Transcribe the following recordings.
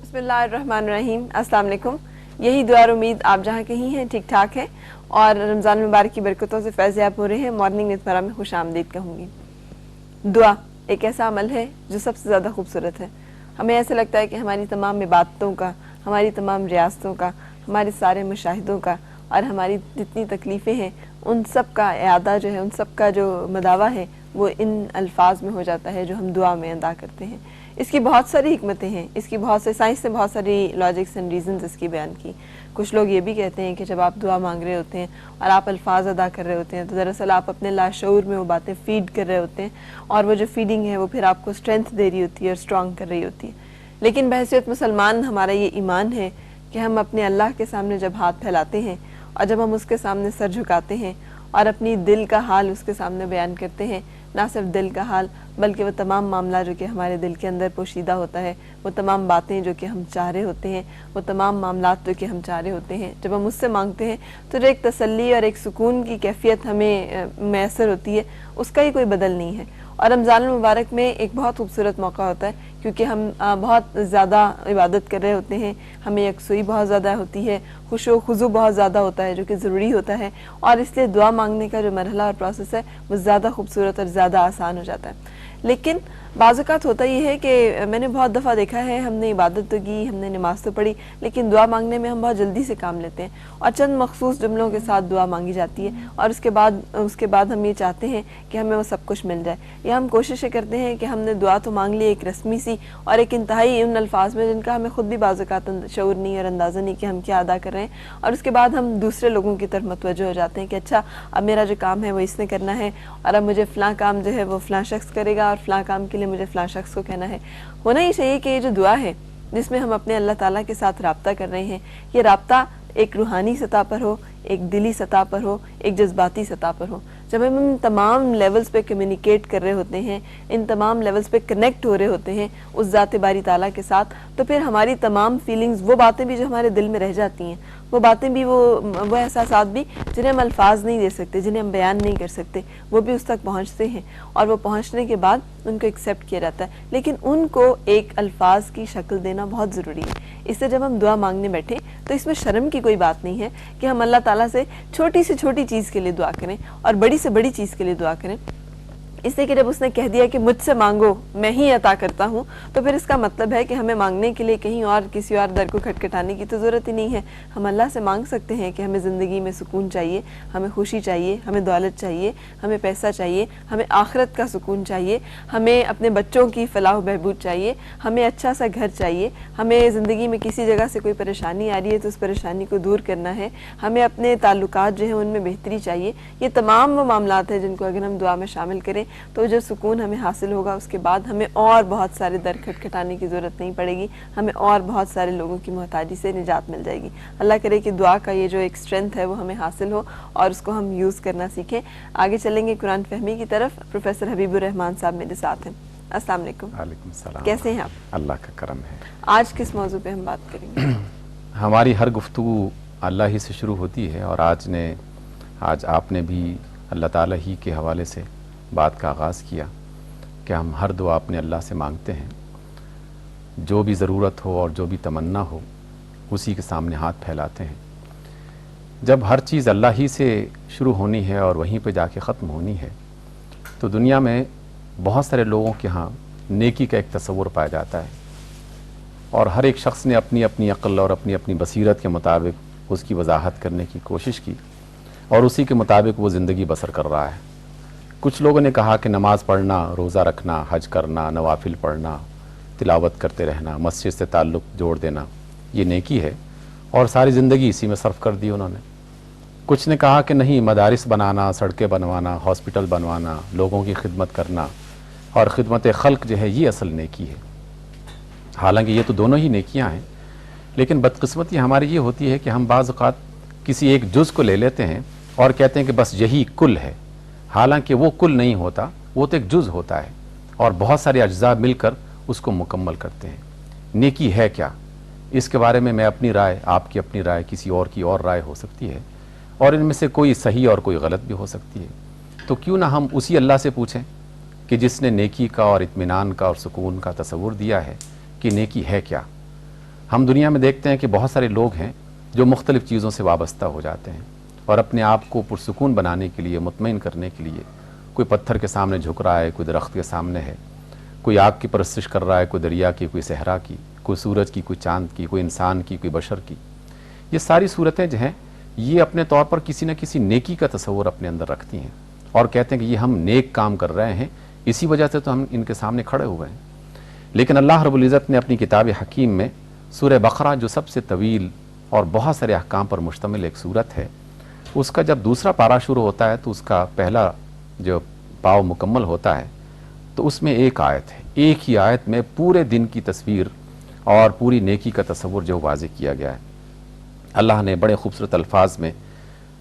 बिस्मिल्लाहिर्रहमानिर्रहीम। अस्सलाम वालेकुम। यही दुआ और उम्मीद आप जहाँ कहीं हैं ठीक ठाक है और रमज़ान मुबारक की बरकतों से फैज़याब हो रहे हैं। मॉर्निंग नितफरा में खुश आमदीद कहूँगी। दुआ एक ऐसा अमल है जो सबसे ज़्यादा खूबसूरत है। हमें ऐसा लगता है कि हमारी तमाम इबादतों का, हमारी तमाम रियासतों का, हमारे सारे मुशाहिदों का और हमारी जितनी तकलीफ़ें हैं उन सब का इआदा जो है, उन सब का जो मदावा है वो इन अल्फाज में हो जाता है जो हम दुआ में अदा करते हैं। इसकी बहुत सारी हिकमतें हैं, इसकी बहुत से साइंस ने बहुत सारी लॉजिक्स एंड रीजंस इसकी बयान की। कुछ लोग ये भी कहते हैं कि जब आप दुआ मांग रहे होते हैं और आप अल्फाज अदा कर रहे होते हैं तो दरअसल आप अपने लाशऊर में वो बातें फीड कर रहे होते हैं और वो जो फीडिंग है वो फिर आपको स्ट्रेंथ दे रही होती है और स्ट्रॉन्ग कर रही होती है। लेकिन बहैसियत मुसलमान हमारा ये ईमान है कि हम अपने अल्लाह के सामने जब हाथ फैलाते हैं और जब हम उसके सामने सर झुकाते हैं और अपनी दिल का हाल उसके सामने बयान करते हैं, ना सिर्फ दिल का हाल बल्कि वो तमाम मामला जो कि हमारे दिल के अंदर पोशीदा होता है, वो तमाम बातें जो कि हम चाह रहे होते हैं, वो तमाम मामलात जो कि हम चाह रहे होते हैं, जब हम उससे मांगते हैं तो जो एक तसल्ली और एक सुकून की कैफियत हमें मैसर होती है उसका ही कोई बदल नहीं है। और रमज़ान मुबारक में एक बहुत खूबसूरत मौका होता है क्योंकि हम बहुत ज़्यादा इबादत कर रहे होते हैं, हमें यकसुई बहुत ज़्यादा होती है, खुशो खुजू बहुत ज़्यादा होता है जो कि ज़रूरी होता है और इसलिए दुआ मांगने का जो मरहला और प्रोसेस है वो ज़्यादा खूबसूरत और ज़्यादा आसान हो जाता है। लेकिन बाज़-औक़ात होता ये है कि मैंने बहुत दफ़ा देखा है, हमने इबादत तो की, हमने नमाज तो पढ़ी, लेकिन दुआ मांगने में हम बहुत जल्दी से काम लेते हैं और चंद मखसूस जुमलों के साथ दुआ मांगी जाती है और उसके बाद हम ये चाहते हैं कि हमें वो सब कुछ मिल जाए, या हम कोशिशें करते हैं कि हमने दुआ तो मांग ली एक रस्मी सी और एक इंतहाई उन अल्फाज में जिनका हमें खुद भी बाज़-औक़ात शऊर नहीं और अंदाज़ा नहीं कि हम क्या अदा कर रहे हैं, और उसके बाद हम दूसरे लोगों की तरफ मुतवज्जो हो जाते हैं कि अच्छा अब मेरा जो काम है वो इसने करना है और अब मुझे फ़लाँ काम जो है वो फ़लाँ शख्स करेगा और फ़लाँ काम के लिए मुझे फ़लाँ शख्स को कहना है। होना ही चाहिए कि ये जो दुआ है जिसमें हम अपने अल्लाह ताला के साथ राब्ता कर रहे हैं, ये राब्ता एक रूहानी सतह पर हो, एक दिली सतह पर हो, एक जज्बाती सतह पर हो। जब हम इन तमाम लेवल्स पे कम्युनिकेट कर रहे होते हैं, इन तमाम लेवल्स पे कनेक्ट हो रहे होते हैं उस ज़ात बारी ताला के साथ, तो फिर हमारी तमाम फीलिंग्स, वो बातें भी जो हमारे दिल में रह जाती हैं, वो बातें भी, वो एहसासात भी जिन्हें हम अल्फाज नहीं दे सकते, जिन्हें हम बयान नहीं कर सकते, वो भी उस तक पहुँचते हैं और वो पहुँचने के बाद उनको एक्सेप्ट किया जाता है। लेकिन उनको एक अल्फाज की शक्ल देना बहुत ज़रूरी है। इससे जब हम दुआ मांगने बैठे तो इसमें शर्म की कोई बात नहीं है कि हम अल्लाह ताला से छोटी से छोटी चीज़ के लिए दुआ करें और बड़ी से बड़ी चीज़ के लिए दुआ करें। इसलिए कि जब उसने कह दिया कि मुझसे मांगो मैं ही अता करता हूँ, तो फिर इसका मतलब है कि हमें मांगने के लिए कहीं और किसी और दर को खटखटाने की तो ज़रूरत ही नहीं है। हम अल्लाह से मांग सकते हैं कि हमें ज़िंदगी में सुकून चाहिए, हमें खुशी चाहिए, हमें दौलत चाहिए, हमें पैसा चाहिए, हमें आखिरत का सुकून चाहिए, हमें अपने बच्चों की फलाह बहबूद चाहिए, हमें अच्छा सा घर चाहिए, हमें ज़िंदगी में किसी जगह से कोई परेशानी आ रही है तो उस परेशानी को दूर करना है, हमें अपने ताल्लुकात जो हैं उनमें बेहतरी चाहिए। ये तमाम वो मामलात हैं जिनको अगर हम दुआ में शामिल करें तो जो सुकून हमें हासिल होगा उसके बाद हमें और बहुत सारे दर खटखटाने की ज़रूरत नहीं पड़ेगी, हमें और बहुत सारे लोगों की मोहताजी से निजात मिल जाएगी। अल्लाह करे कि दुआ का ये जो एक स्ट्रेंथ है वो हमें हासिल हो और उसको हम यूज़ करना सीखें। आगे चलेंगे कुरान फहमी की तरफ। प्रोफेसर हबीबुर रहमान साहब मेरे साथ हैं। अस्सलाम वालेकुम। वालेकुम सलाम। कैसे हैं आप? अल्लाह का करम है। आज किस मौजू पे हम बात करेंगे? हमारी हर गुफ्तगू अल्लाह ही से शुरू होती है और आज आपने भी अल्लाह ताला ही के हवाले से बात का आगाज़ किया कि हम हर दुआ अपने अल्लाह से मांगते हैं, जो भी ज़रूरत हो और जो भी तमन्ना हो उसी के सामने हाथ फैलाते हैं। जब हर चीज़ अल्लाह ही से शुरू होनी है और वहीं पे जाके ख़त्म होनी है तो दुनिया में बहुत सारे लोगों के यहाँ नेकी का एक तस्वुर पाया जाता है और हर एक शख्स ने अपनी अपनी अक्ल और अपनी अपनी बसीरत के मुताबिक उसकी वजाहत करने की कोशिश की और उसी के मुताबिक वो ज़िंदगी बसर कर रहा है। कुछ लोगों ने कहा कि नमाज़ पढ़ना, रोज़ा रखना, हज करना, नवाफिल पढ़ना, तिलावत करते रहना, मस्जिद से ताल्लुक़ जोड़ देना ये नेकी है और सारी ज़िंदगी इसी में सर्फ कर दी उन्होंने। कुछ ने कहा कि नहीं, मदारिस बनाना, सड़कें बनवाना, हॉस्पिटल बनवाना, लोगों की खिदमत करना और ख़िदमत खल्क़ जो है ये असल नेकी है। हालांकि ये तो दोनों ही नेकियां हैं, लेकिन बदकिस्मती हमारी ये होती है कि हम बाज़ औक़ात किसी एक जुज़ को ले लेते हैं और कहते हैं कि बस यही कुल है। हालांकि वो कुल नहीं होता, वो तो एक जुज़ होता है और बहुत सारे अज्जा मिलकर उसको मुकम्मल करते हैं। नेकी है क्या, इसके बारे में मैं अपनी राय, आपकी अपनी राय, किसी और की और राय हो सकती है और इनमें से कोई सही और कोई गलत भी हो सकती है। तो क्यों ना हम उसी अल्लाह से पूछें कि जिसने नेकी का और इत्मीनान का और सुकून का तसव्वुर दिया है कि नेकी है क्या। ہم دنیا میں دیکھتے ہیں کہ بہت سارے لوگ ہیں جو مختلف چیزوں سے وابستہ ہو جاتے ہیں اور اپنے آپ کو پرسکون بنانے کے لیے، مطمئن کرنے کے لیے، کوئی پتھر کے سامنے جھک رہا ہے، کوئی درخت کے سامنے ہے، کوئی آگ کی پرستش کر رہا ہے، کوئی دریا کی، کوئی صحرا کی، کوئی سورج کی، کوئی چاند کی، کوئی انسان کی، کوئی بشر کی۔ یہ ساری صورتیں جو ہیں یہ اپنے طور پر کسی نہ کسی نیکی کا تصور اپنے اندر رکھتی ہیں اور کہتے ہیں کہ یہ ہم نیک کام کر رہے ہیں، اسی وجہ سے تو ہم ان کے سامنے کھڑے ہوئے ہیں۔ لیکن اللہ رب العزت نے اپنی کتاب حکیم میں سورہ بقرہ، جو سب سے طویل اور بہت سارے احکام پر مشتمل ایک سورت ہے، اس کا جب دوسرا پارہ شروع ہوتا ہے تو اس کا پہلا جو پاؤ مکمل ہوتا ہے تو اس میں ایک آیت ہے، ایک ہی آیت میں پورے دن کی تصویر اور پوری نیکی کا تصور جو واضح کیا گیا ہے۔ اللہ نے بڑے خوبصورت الفاظ میں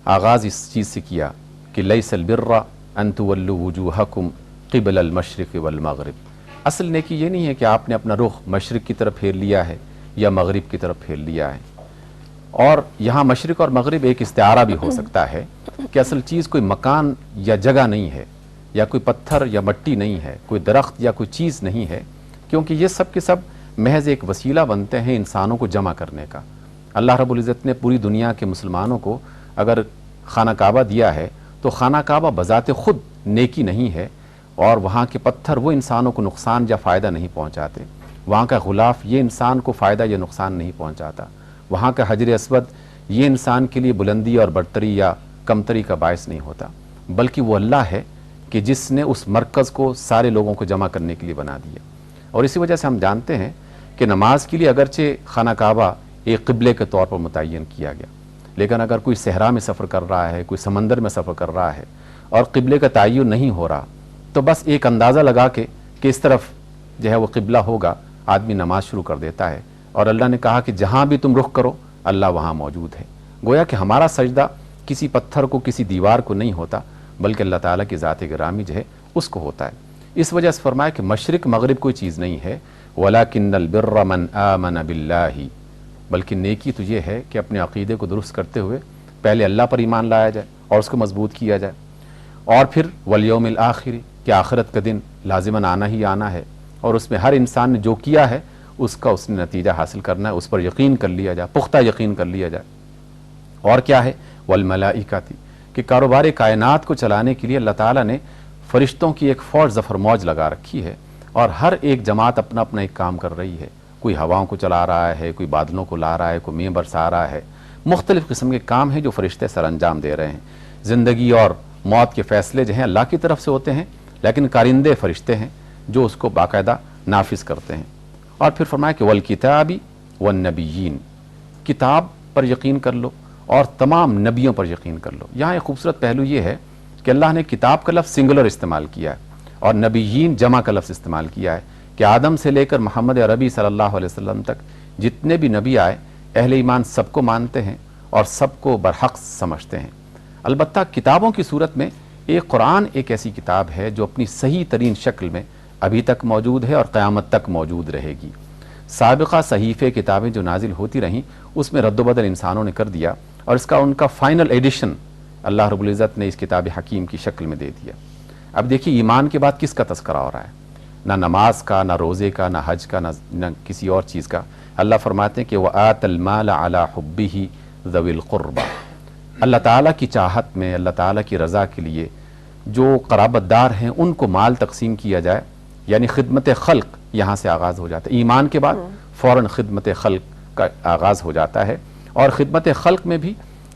آغاز اس چیز سے کیا کہ لیس البر ان تولوا وجوہکم قبل المشرق والمغرب۔ اصل نیکی یہ نہیں ہے کہ آپ نے اپنا رخ مشرق کی طرف پھیر لیا ہے یا مغرب کی طرف پھیر لیا ہے، اور یہاں مشرق اور مغرب ایک استعارہ بھی ہو سکتا ہے کہ اصل چیز کوئی مکان یا جگہ نہیں ہے، یا کوئی پتھر یا مٹی نہیں ہے، کوئی درخت یا کوئی چیز نہیں ہے، کیونکہ یہ سب کے سب محض ایک وسیلہ بنتے ہیں انسانوں کو جمع کرنے کا۔ اللہ رب العزت نے پوری دنیا کے مسلمانوں کو اگر خانہ کعبہ دیا ہے تو خانہ کعبہ بذات خود نیکی نہیں ہے، اور وہاں کے پتھر وہ انسانوں کو نقصان یا فائدہ نہیں پہنچاتے، وہاں کا غلاف یہ انسان کو فائدہ یا نقصان نہیں پہنچاتا، وہاں کا حجر اسود یہ انسان کے لیے بلندی اور برتری یا کمتری کا باعث نہیں ہوتا، بلکہ وہ اللہ ہے کہ جس نے اس مرکز کو سارے لوگوں کو جمع کرنے کے لیے بنا دیا۔ اور اسی وجہ سے ہم جانتے ہیں کہ نماز کے لیے اگرچہ خانہ کعبہ ایک قبلے کے طور پر متعین کیا گیا، لیکن اگر کوئی صحرا میں سفر کر رہا ہے، کوئی سمندر میں سفر کر رہا ہے اور قبلے کا تعین نہیں ہو رہا، تو بس ایک اندازہ لگا کے کہ اس طرف جو ہے وہ قبلہ ہوگا، آدمی نماز شروع کر دیتا ہے، اور اللہ نے کہا کہ جہاں بھی تم رخ کرو اللہ وہاں موجود ہے۔ گویا کہ ہمارا سجدہ کسی پتھر کو، کسی دیوار کو نہیں ہوتا، بلکہ اللہ تعالیٰ کی ذات گرامی جو ہے اس کو ہوتا ہے۔ اس وجہ سے فرمایا کہ مشرق مغرب کوئی چیز نہیں ہے، وَلَكِنَّ الْبِرَّ مَنْ آمَنَ بِاللَّهِ، بلکہ نیکی تو یہ ہے کہ اپنے عقیدے کو درست کرتے ہوئے پہلے اللہ پر ایمان لایا جائے اور اس کو مضبوط کیا جائے، اور پھر والیوم الآخر، کہ آخرت کا دن لازماً آنا ہی آنا ہے، اور اس میں ہر انسان نے جو کیا ہے اس کا اس نے نتیجہ حاصل کرنا ہے، اس پر یقین کر لیا جائے، پختہ یقین کر لیا جائے۔ اور کیا ہے؟ والملائکۃ، کہ کاروبار کائنات کو چلانے کے لیے اللہ تعالیٰ نے فرشتوں کی ایک فوج ظفر موج لگا رکھی ہے، اور ہر ایک جماعت اپنا اپنا ایک کام کر رہی ہے، کوئی ہواؤں کو چلا رہا ہے، کوئی بادلوں کو لا رہا ہے، کوئی مے برسا رہا ہے، مختلف قسم کے کام ہیں جو فرشتے سر انجام دے رہے ہیں۔ زندگی اور موت کے فیصلے جو ہیں اللہ کی طرف سے ہوتے ہیں، لیکن کارندے فرشتے ہیں جو اس کو باقاعدہ نافذ کرتے ہیں۔ اور پھر فرمایا کہ والکتاب والنبیین، کتاب پر یقین کر لو اور تمام نبیوں پر یقین کر لو۔ یہاں ایک خوبصورت پہلو یہ ہے کہ اللہ نے کتاب کا لفظ سنگولر استعمال کیا ہے اور نبیین جمع کا لفظ استعمال کیا ہے، کہ آدم سے لے کر محمد عربی صلی اللہ علیہ وسلم تک جتنے بھی نبی آئے اہل ایمان سب کو مانتے ہیں اور سب کو برحق سمجھتے ہیں۔ البتہ کتابوں کی صورت میں ایک قرآن ایک ایسی کتاب ہے جو اپنی صحیح ترین شکل میں ابھی تک موجود ہے اور قیامت تک موجود رہے گی۔ سابقہ صحیفے کتابیں جو نازل ہوتی رہیں اس میں رد و بدل انسانوں نے کر دیا، اور اس کا ان کا فائنل ایڈیشن اللہ رب العزت نے اس کتاب حکیم کی شکل میں دے دیا۔ اب دیکھیے ایمان کے بعد کس کا تذکرہ ہو رہا ہے؟ نہ نماز کا، نہ روزے کا، نہ حج کا، نہ کسی اور چیز کا۔ اللہ فرماتے ہیں کہ وَآتَ الْمَالَ عَلَى حُبِّهِ ذَوِي الْقُرْبَى، اللہ تعالیٰ کی چاہت میں، اللہ تعالیٰ کی رضا کے لیے جو قرابت دار ہیں ان کو مال تقسیم کیا جائے، یعنی خدمت خلق یہاں سے آغاز ہو جاتا ہے۔ ایمان کے بعد فوراً خدمت خلق کا آغاز ہو جاتا ہے، اور خدمت خلق میں بھی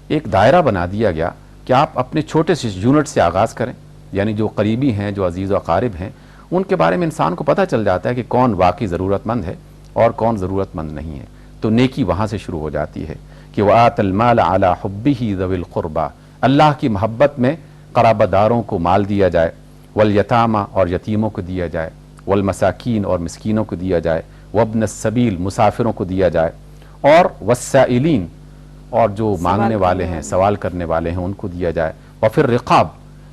ایک دائرہ بنا دیا گیا کہ آپ اپنے چھوٹے سے یونٹ سے آغاز کریں، یعنی جو قریبی ہیں، جو عزیز و اقارب ہیں، ان کے بارے میں انسان کو پتہ چل جاتا ہے کہ کون واقعی ضرورت مند ہے اور کون ضرورت مند نہیں ہے، تو نیکی وہاں سے شروع ہو جاتی ہے کہ وَآتَ الْمَالَ عَلَى حُبِّهِ ذَوِي الْقُرْبَى، اللہ کی محبت میں قرابت داروں کو مال دیا جائے، والیتامى اور یتیموں کو دیا جائے، والمساکین اور مسکینوں کو دیا جائے، وابن السبیل مسافروں کو دیا جائے، اور والسائلین اور جو مانگنے والے ہیں، سوال کرنے والے ہیں ان کو دیا جائے، اور پھر رقاب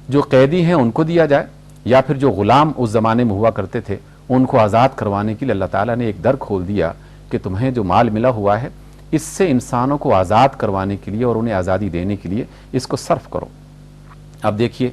جو قیدی ہیں ان کو دیا جائے، یا پھر جو غلام اس زمانے میں ہوا کرتے تھے ان کو آزاد کروانے کے لیے اللہ تعالیٰ نے ایک در کھول دیا کہ تمہیں جو مال ملا ہوا ہے اس سے انسانوں کو آزاد کروانے کے لیے اور انہیں آزادی دینے کے لیے اس کو صرف کرو۔ اب دیکھیے